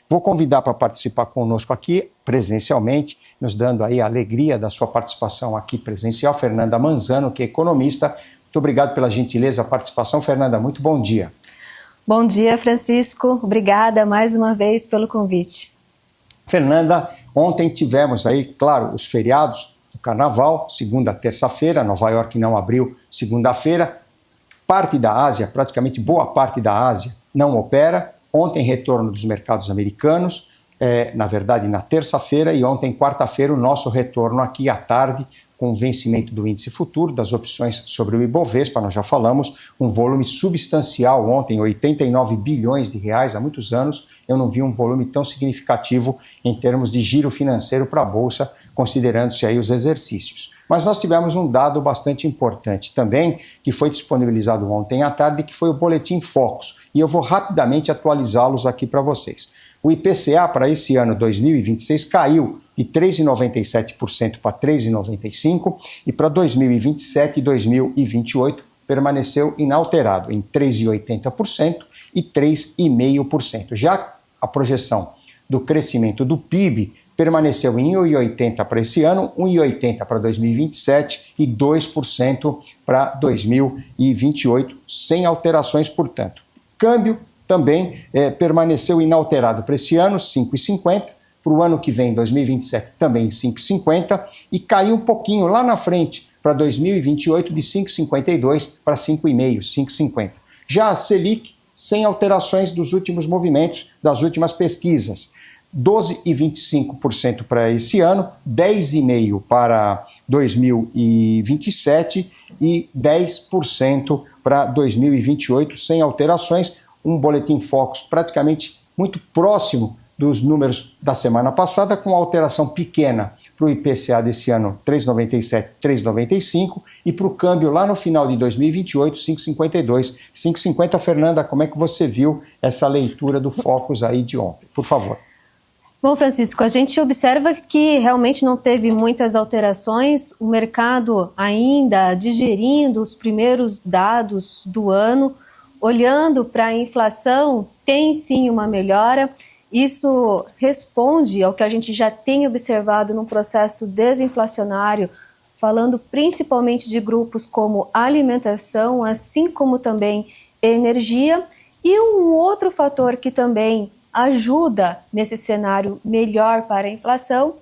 Vou convidar para participar conosco aqui presencialmente, nos dando aí a alegria da sua participação aqui presencial, Fernanda Manzano, que é economista. Muito obrigado pela gentileza da participação, Fernanda. Muito bom dia. Bom dia, Francisco. Obrigada mais uma vez pelo convite. Fernanda, ontem tivemos aí, claro, os feriados do Carnaval, segunda, terça-feira. Nova York não abriu segunda-feira. Parte da Ásia, praticamente boa parte da Ásia, não opera. Ontem, retorno dos mercados americanos, na verdade, na terça-feira, e ontem, quarta-feira, o nosso retorno aqui à tarde, com o vencimento do índice futuro, das opções sobre o Ibovespa, nós já falamos, um volume substancial ontem, 89 bilhões de reais, há muitos anos eu não vi um volume tão significativo em termos de giro financeiro para a Bolsa, considerando-se aí os exercícios. Mas nós tivemos um dado bastante importante também, que foi disponibilizado ontem à tarde, que foi o Boletim Focus, e eu vou rapidamente atualizá-los aqui para vocês. O IPCA para esse ano 2026 caiu de 3,97% para 3,95% e para 2027 e 2028 permaneceu inalterado em 3,80% e 3,5%. Já a projeção do crescimento do PIB permaneceu em 1,80% para esse ano, 1,80% para 2027 e 2% para 2028, sem alterações, portanto. Câmbio também permaneceu inalterado para esse ano, 5,50%, para o ano que vem, 2027, também 5,50%, e caiu um pouquinho lá na frente, para 2028, de 5,52% para 5,5%, 5,50%. Já a Selic, sem alterações dos últimos movimentos, das últimas pesquisas, 12,25% para esse ano, 10,5% para 2027 e 10% para 2028, sem alterações. Um Boletim Focus praticamente muito próximo dos números da semana passada, com alteração pequena para o IPCA desse ano, 3,97, 3,95, e para o câmbio lá no final de 2028, 5,52, 5,50. Fernanda, como é que você viu essa leitura do Focus aí de ontem? Por favor. Bom, Francisco, a gente observa que realmente não teve muitas alterações, o mercado ainda digerindo os primeiros dados do ano, olhando para a inflação, tem sim uma melhora. Isso responde ao que a gente já tem observado num processo desinflacionário, falando principalmente de grupos como alimentação, assim como também energia. E um outro fator que também ajuda nesse cenário melhor para a inflação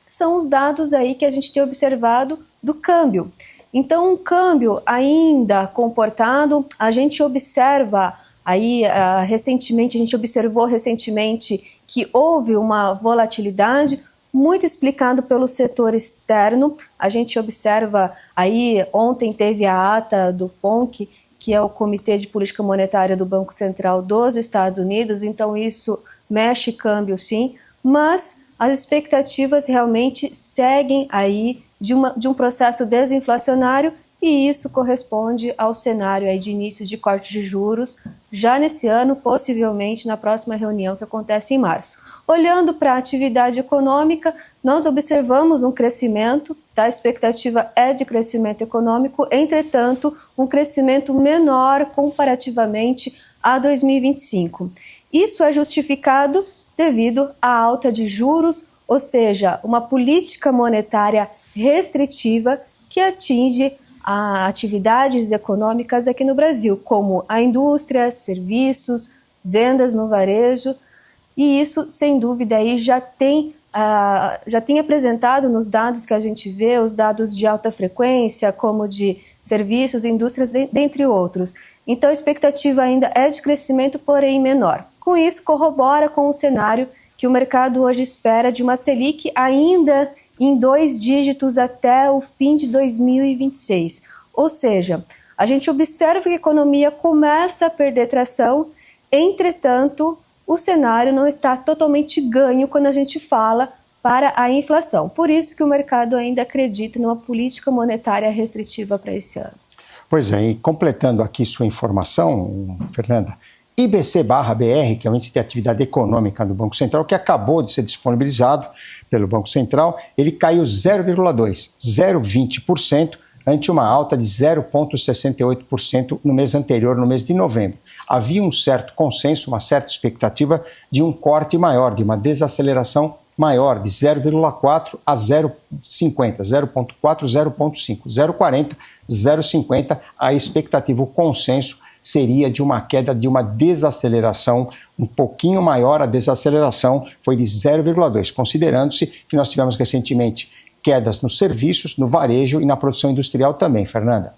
são os dados aí que a gente tem observado do câmbio. Então, um câmbio ainda comportado, a gente observa aí recentemente, a gente observou recentemente que houve uma volatilidade muito explicado pelo setor externo. A gente observa aí, ontem teve a ata do FONC, que é o Comitê de Política Monetária do Banco Central dos Estados Unidos, então isso mexe câmbio sim, mas as expectativas realmente seguem aí de um processo desinflacionário e isso corresponde ao cenário aí de início de corte de juros já nesse ano, possivelmente na próxima reunião que acontece em março. Olhando para a atividade econômica, nós observamos um crescimento, a expectativa é de crescimento econômico, entretanto, um crescimento menor comparativamente a 2025. Isso é justificado devido à alta de juros, ou seja, uma política monetária restritiva que atinge atividades econômicas aqui no Brasil, como a indústria, serviços, vendas no varejo, e isso, sem dúvida, aí já tem apresentado nos dados que a gente vê, os dados de alta frequência, como de serviços, indústrias, dentre outros. Então, a expectativa ainda é de crescimento, porém menor. Com isso, corrobora com o cenário que o mercado hoje espera de uma Selic ainda em 2 dígitos até o fim de 2026. Ou seja, a gente observa que a economia começa a perder tração, entretanto, o cenário não está totalmente ganho quando a gente fala para a inflação. Por isso que o mercado ainda acredita numa política monetária restritiva para esse ano. Pois é, e completando aqui sua informação, Fernanda, IBC/BR, que é o Índice de Atividade Econômica do Banco Central, que acabou de ser disponibilizado pelo Banco Central, ele caiu 0,20%, ante uma alta de 0,68% no mês anterior, no mês de novembro. havia um certo consenso, uma certa expectativa de um corte maior, de uma desaceleração maior, de 0,4 a 0,50, 0,4, 0,5, 0,40, 0,50, a expectativa, o consenso seria de uma queda, de uma desaceleração um pouquinho maior. A desaceleração foi de 0,2, considerando-se que nós tivemos recentemente quedas nos serviços, no varejo e na produção industrial também, Fernanda.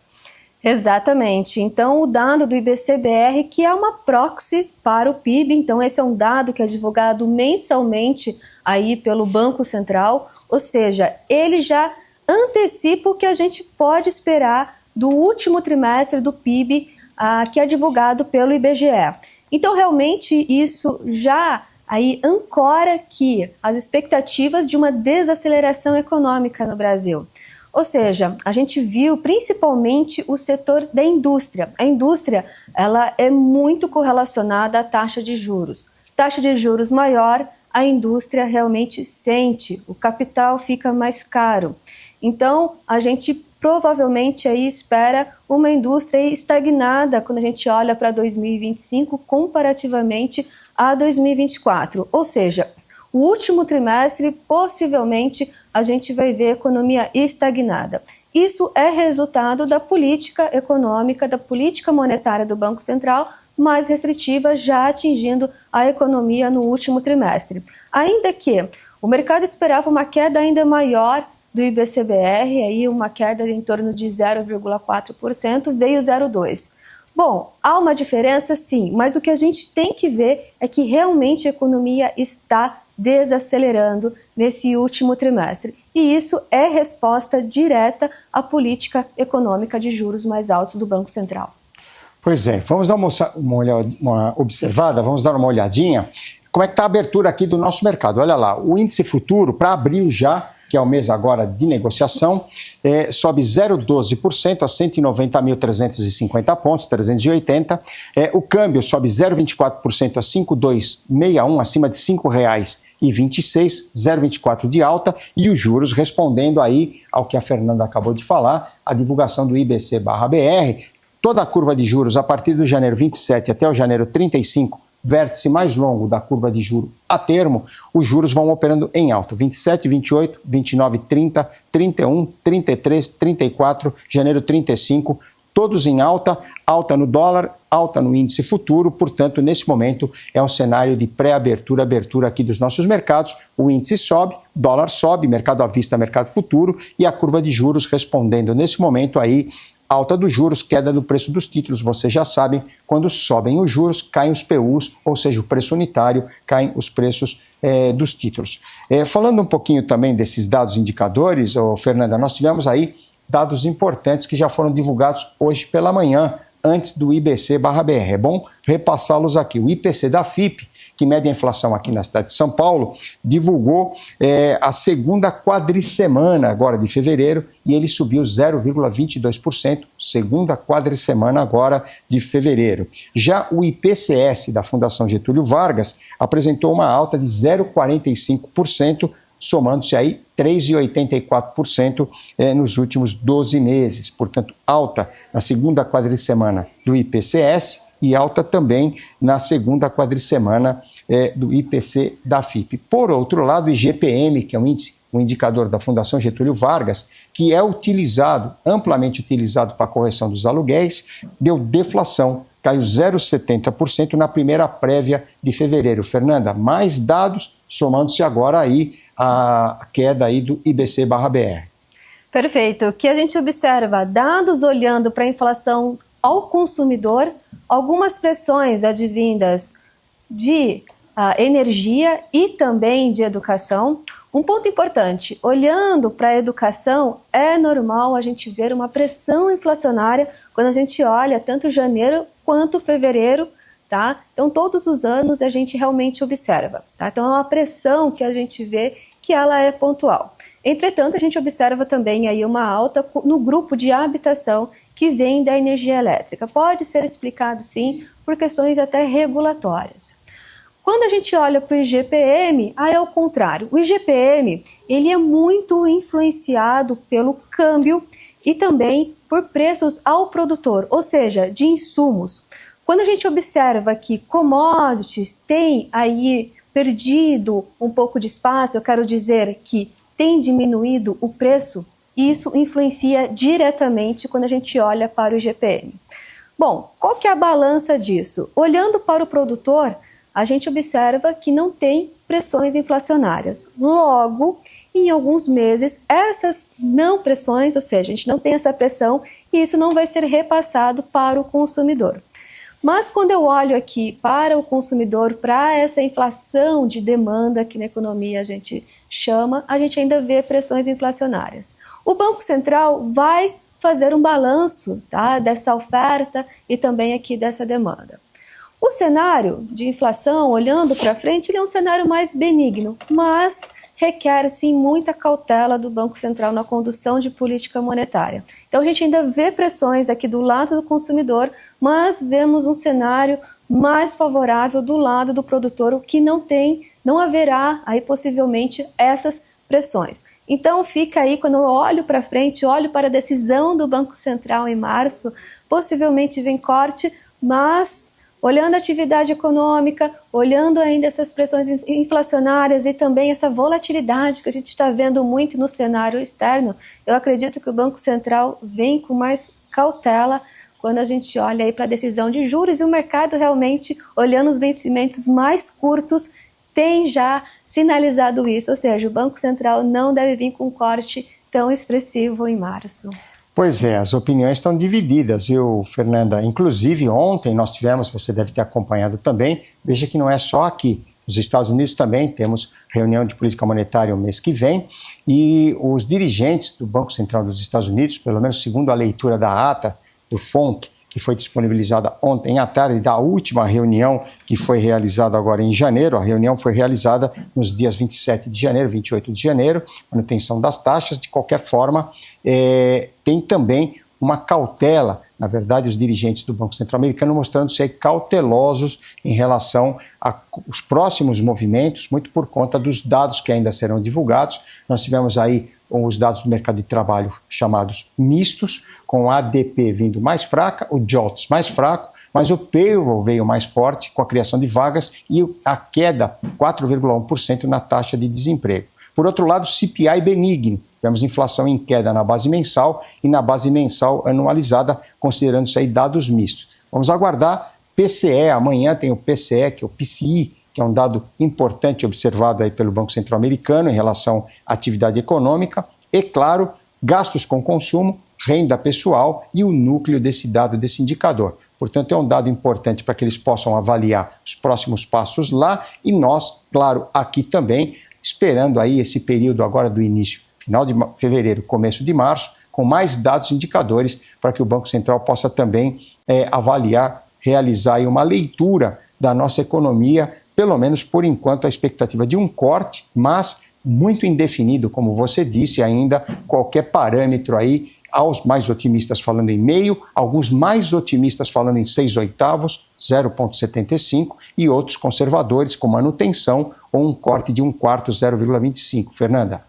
Exatamente. Então, o dado do IBC-BR, que é uma proxy para o PIB, então esse é um dado que é divulgado mensalmente aí pelo Banco Central, ou seja, ele já antecipa o que a gente pode esperar do último trimestre do PIB, que é divulgado pelo IBGE. Então, realmente, isso já aí ancora que as expectativas de uma desaceleração econômica no Brasil. Ou seja, a gente viu principalmente o setor da indústria. A indústria, ela é muito correlacionada à taxa de juros. Taxa de juros maior, a indústria realmente sente, o capital fica mais caro. Então, a gente provavelmente aí espera uma indústria estagnada quando a gente olha para 2025 comparativamente a 2024. Ou seja, o último trimestre, possivelmente, a gente vai ver a economia estagnada. Isso é resultado da política econômica, da política monetária do Banco Central, mais restritiva, já atingindo a economia no último trimestre. Ainda que o mercado esperava uma queda ainda maior do IBC-BR, aí uma queda em torno de 0,4%, veio 0,2%. Bom, há uma diferença sim, mas o que a gente tem que ver é que realmente a economia está desacelerando nesse último trimestre. E isso é resposta direta à política econômica de juros mais altos do Banco Central. Pois é, vamos dar uma observada, vamos dar uma olhadinha. Como é que está a abertura aqui do nosso mercado? Olha lá, o índice futuro para abril já, que é o mês agora de negociação, sobe 0,12% a 190.350 pontos, 380. O câmbio sobe 0,24% a 5,261, acima de R$ 5,26, 0,24 de alta. E os juros respondendo aí ao que a Fernanda acabou de falar, a divulgação do IBC/BR. Toda a curva de juros a partir do janeiro 27 até o janeiro 35, vértice mais longo da curva de juros a termo, os juros vão operando em alta, 27, 28, 29, 30, 31, 33, 34, janeiro 35, todos em alta, alta no dólar, alta no índice futuro. Portanto, nesse momento é um cenário de pré-abertura, abertura aqui dos nossos mercados. O índice sobe, dólar sobe, mercado à vista, mercado futuro, e a curva de juros respondendo nesse momento aí, alta dos juros, queda do preço dos títulos. Vocês já sabem, quando sobem os juros, caem os PUs, ou seja, o preço unitário, caem os preços dos títulos. Falando um pouquinho também desses dados indicadores, Fernanda, nós tivemos aí dados importantes que já foram divulgados hoje pela manhã, antes do IBC/BR. É bom repassá-los aqui. O IPC da FIP, que mede a inflação aqui na cidade de São Paulo, divulgou a segunda quadricemana agora de fevereiro e ele subiu 0,22%, segunda quadricemana agora de fevereiro. Já o IPCS da Fundação Getúlio Vargas apresentou uma alta de 0,45%, somando-se aí 3,84% nos últimos 12 meses. Portanto, alta na segunda quadricemana do IPCS e alta também na segunda quadricemana do IPC da FIP. Por outro lado, o IGPM, que é um indicador da Fundação Getúlio Vargas, que é amplamente utilizado para a correção dos aluguéis, deu deflação, caiu 0,70% na primeira prévia de fevereiro. Fernanda, mais dados, somando-se agora aí a queda aí do IBC/BR. Perfeito. O que a gente observa, dados olhando para a inflação ao consumidor, algumas pressões advindas de energia e também de educação. Um ponto importante, olhando para a educação, é normal a gente ver uma pressão inflacionária quando a gente olha tanto janeiro quanto fevereiro, tá? Então, todos os anos a gente realmente observa, tá? Então, é uma pressão que a gente vê que ela é pontual. Entretanto, a gente observa também aí uma alta no grupo de habitação que vem da energia elétrica. Pode ser explicado, sim, por questões até regulatórias. Quando a gente olha para o IGPM, é o contrário. O IGPM ele é muito influenciado pelo câmbio e também por preços ao produtor, ou seja, de insumos. Quando a gente observa que commodities têm aí perdido um pouco de espaço, eu quero dizer que tem diminuído o preço, isso influencia diretamente quando a gente olha para o IGPM. Bom, qual que é a balança disso? Olhando para o produtor, a gente observa que não tem pressões inflacionárias. Logo, em alguns meses, essas não pressões, ou seja, a gente não tem essa pressão e isso não vai ser repassado para o consumidor. Mas quando eu olho aqui para o consumidor, para essa inflação de demanda que na economia a gente chama, a gente ainda vê pressões inflacionárias. O Banco Central vai fazer um balanço, tá, dessa oferta e também aqui dessa demanda. O cenário de inflação, olhando para frente, ele é um cenário mais benigno, mas requer, sim, muita cautela do Banco Central na condução de política monetária. Então, a gente ainda vê pressões aqui do lado do consumidor, mas vemos um cenário mais favorável do lado do produtor, o que não haverá aí possivelmente essas pressões. Então, fica aí, quando eu olho para frente, olho para a decisão do Banco Central em março, possivelmente vem corte, mas olhando a atividade econômica, olhando ainda essas pressões inflacionárias e também essa volatilidade que a gente está vendo muito no cenário externo, eu acredito que o Banco Central vem com mais cautela quando a gente olha aí para a decisão de juros e o mercado realmente, olhando os vencimentos mais curtos, tem já sinalizado isso, ou seja, o Banco Central não deve vir com um corte tão expressivo em março. Pois é, as opiniões estão divididas, viu, Fernanda? Inclusive, ontem nós tivemos, você deve ter acompanhado também, veja que não é só aqui. Nos Estados Unidos também temos reunião de política monetária o mês que vem e os dirigentes do Banco Central dos Estados Unidos, pelo menos segundo a leitura da ata do FONC, que foi disponibilizada ontem à tarde, da última reunião que foi realizada agora em janeiro. A reunião foi realizada nos dias 27 de janeiro, 28 de janeiro, manutenção das taxas. De qualquer forma, tem também uma cautela, na verdade, os dirigentes do Banco Central americano mostrando-se cautelosos em relação aos próximos movimentos, muito por conta dos dados que ainda serão divulgados. Nós tivemos aí os dados do mercado de trabalho chamados mistos, com a ADP vindo mais fraca, o JOLTS mais fraco, mas o payroll veio mais forte com a criação de vagas e a queda 4,1% na taxa de desemprego. Por outro lado, CPI benigno, tivemos inflação em queda na base mensal e na base mensal anualizada, considerando-se aí dados mistos. Vamos aguardar PCE, amanhã tem o PCE, que é o PCI, que é um dado importante observado aí pelo Banco Central americano em relação à atividade econômica, e claro, gastos com consumo, renda pessoal e o núcleo desse dado, desse indicador. Portanto, é um dado importante para que eles possam avaliar os próximos passos lá e nós, claro, aqui também, esperando aí esse período agora do início, final de fevereiro, começo de março, com mais dados indicadores para que o Banco Central possa também avaliar, realizar aí uma leitura da nossa economia, pelo menos por enquanto a expectativa de um corte, mas muito indefinido, como você disse, ainda qualquer parâmetro aí, aos mais otimistas falando em meio, alguns mais otimistas falando em 6/8, 0,75, e outros conservadores com manutenção ou um corte de 1/4, 0,25. Fernanda?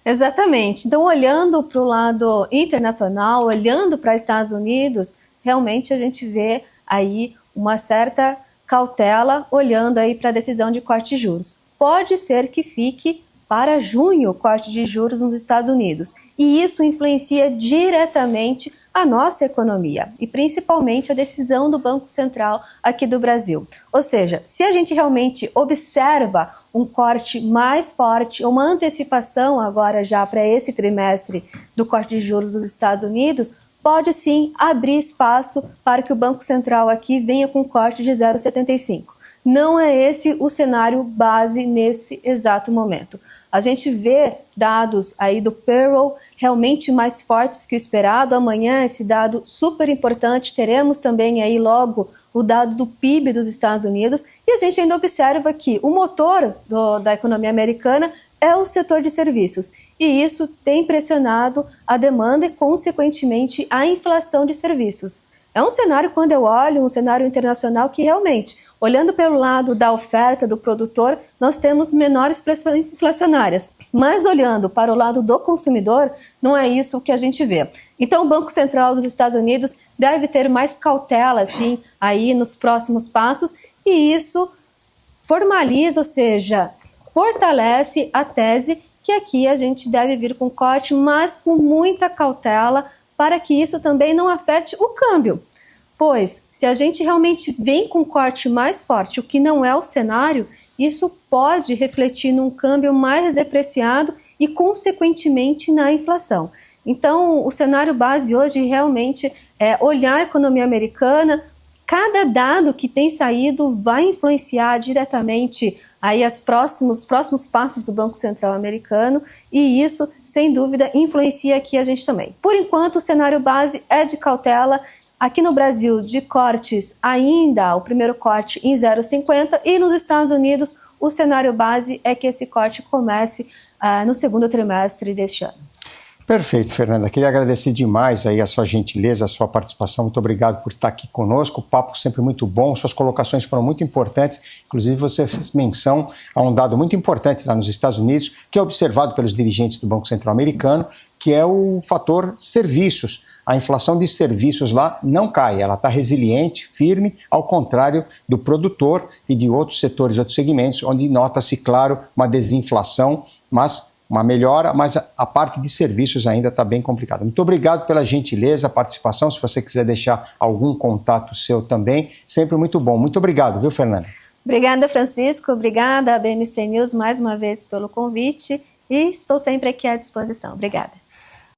Exatamente. Então, olhando para o lado internacional, olhando para os Estados Unidos, realmente a gente vê aí uma certa cautela, olhando aí para a decisão de corte de juros. Pode ser que fique para junho o corte de juros nos Estados Unidos. E isso influencia diretamente a nossa economia e principalmente a decisão do Banco Central aqui do Brasil. Ou seja, se a gente realmente observa um corte mais forte, uma antecipação agora já para esse trimestre do corte de juros dos Estados Unidos, pode sim abrir espaço para que o Banco Central aqui venha com um corte de 0,75. Não é esse o cenário base nesse exato momento. A gente vê dados aí do payroll realmente mais fortes que o esperado. Amanhã esse dado super importante, teremos também aí logo o dado do PIB dos Estados Unidos e a gente ainda observa que o motor da economia americana é o setor de serviços e isso tem pressionado a demanda e consequentemente a inflação de serviços. É um cenário, quando eu olho, um cenário internacional que realmente, olhando pelo lado da oferta do produtor, nós temos menores pressões inflacionárias. Mas olhando para o lado do consumidor, não é isso que a gente vê. Então o Banco Central dos Estados Unidos deve ter mais cautela, assim, aí nos próximos passos, e isso formaliza, ou seja, fortalece a tese que aqui a gente deve vir com corte, mas com muita cautela, para que isso também não afete o câmbio. Pois, se a gente realmente vem com corte mais forte, o que não é o cenário, isso pode refletir num câmbio mais depreciado e, consequentemente, na inflação. Então, o cenário base hoje realmente é olhar a economia americana. Cada dado que tem saído vai influenciar diretamente aí os próximos passos do Banco Central americano, e isso, sem dúvida, influencia aqui a gente também. Por enquanto, o cenário base é de cautela. Aqui no Brasil, de cortes ainda, o primeiro corte em 0,50, e nos Estados Unidos, o cenário base é que esse corte comece no segundo trimestre deste ano. Perfeito, Fernanda. Queria agradecer demais aí a sua gentileza, a sua participação. Muito obrigado por estar aqui conosco. O papo sempre muito bom, suas colocações foram muito importantes. Inclusive, você fez menção a um dado muito importante lá nos Estados Unidos, que é observado pelos dirigentes do Banco Central americano, que é o fator serviços. A inflação de serviços lá não cai, ela está resiliente, firme, ao contrário do produtor e de outros setores, outros segmentos, onde nota-se, claro, uma desinflação, mas uma melhora, mas a parte de serviços ainda está bem complicada. Muito obrigado pela gentileza, participação. Se você quiser deixar algum contato seu também, sempre muito bom. Muito obrigado, viu, Fernanda? Obrigada, Francisco. Obrigada, BMC News, mais uma vez pelo convite, e estou sempre aqui à disposição. Obrigada.